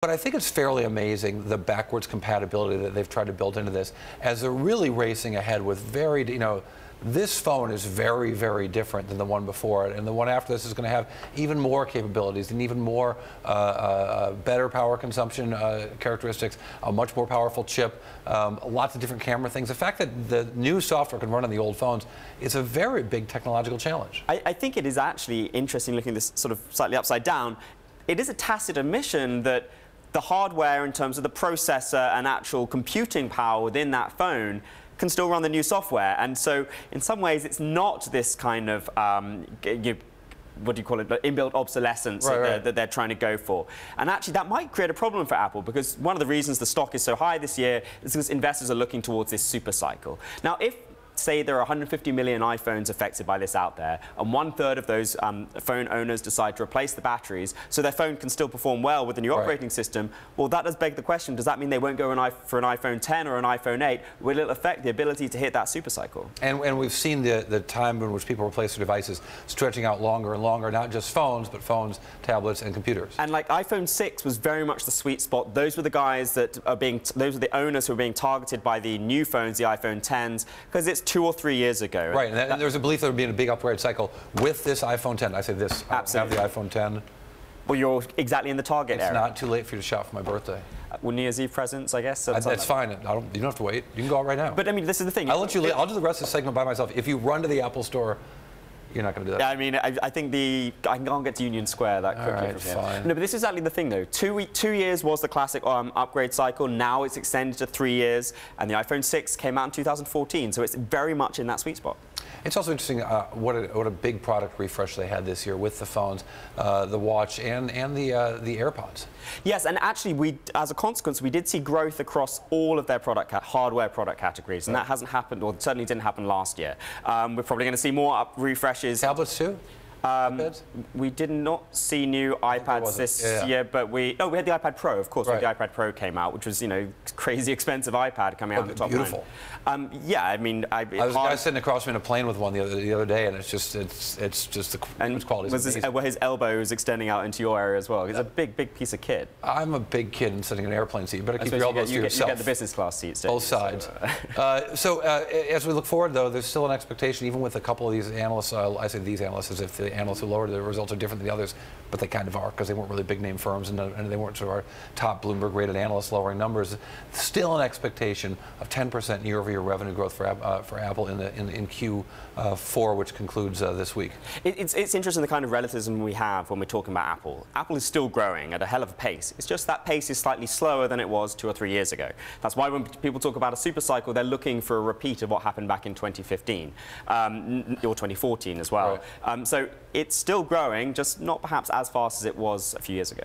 But I think it's fairly amazing the backwards compatibility that they've tried to build into this, as they're really racing ahead with very, this phone is very, very different than the one before it, and the one after this is going to have even more capabilities and even more better power consumption characteristics, a much more powerful chip, lots of different camera things. The fact that the new software can run on the old phones is a very big technological challenge. I think it is actually interesting looking at this sort of slightly upside down. It is a tacit admission that the hardware in terms of the processor and actual computing power within that phone can still run the new software. And so in some ways it's not this kind of what do you call it, inbuilt obsolescence that they're trying to go for. And actually that might create a problem for Apple, because one of the reasons the stock is so high this year is because investors are looking towards this super cycle. Now, if say there are 150 million iPhones affected by this out there, and 1/3 of those phone owners decide to replace the batteries so their phone can still perform well with the new operating system, well, that does beg the question, does that mean they won't go for an iPhone 10 or an iPhone 8? Will it affect the ability to hit that super cycle? And we've seen the time in which people replace their devices stretching out longer and longer, not just phones, but phones, tablets, and computers. And like iPhone 6 was very much the sweet spot. Those were the guys that are those were the owners who are being targeted by the new phones, the iPhone 10s, because it's 2 or 3 years ago. Right, and there's a belief there would be a big upgrade cycle with this iPhone 10. I say this, absolutely. I have the iPhone 10. Well, you're exactly in the target area. It's not too late for you to shop for my birthday. Well, New Year's Eve presents, I guess. That's fine. You don't have to wait. You can go out right now. But I mean, this is the thing. I'll do the rest of the segment by myself. If you run to the Apple Store, you're not going to do that. Yeah, I mean, I think I can't get to Union Square that quickly. All right, fine. No, but this is exactly the thing, though. 2 years was the classic upgrade cycle. Now it's extended to 3 years, and the iPhone 6 came out in 2014, so it's very much in that sweet spot. It's also interesting what a big product refresh they had this year with the phones, the watch, and the AirPods. Yes, and actually, as a consequence, we did see growth across all of their hardware product categories, and that hasn't happened, or certainly didn't happen last year. We're probably going to see more refreshes. Tablets too? We did not see new iPads this year, but we had the iPad Pro, of course. Right. The iPad Pro came out, which was, crazy expensive iPad coming out of the top beautiful. Line. Yeah, I mean, I was a guy sitting across me in a plane with one the other day, and it's just the quality. Were his elbows extending out into your area as well? He's a big piece of kit. I'm a big kid and sitting in an airplane seat. You better keep your elbows to yourself. You get the business class seats. Both sides. So as we look forward, though, there's still an expectation, even with a couple of these analysts. I say these analysts as if the analysts who lowered the results are different than the others, but they kind of are, because they weren't really big name firms and they weren't sort of our top Bloomberg rated analysts lowering numbers. Still an expectation of 10% year-over-year revenue growth for Apple in Q4, which concludes this week. It's interesting the kind of relativism we have when we're talking about Apple. Apple is still growing at a hell of a pace. It's just that pace is slightly slower than it was 2 or 3 years ago. That's why when people talk about a super cycle, they're looking for a repeat of what happened back in 2015 or 2014 as well. Right. So it's still growing, just not perhaps as fast as it was a few years ago.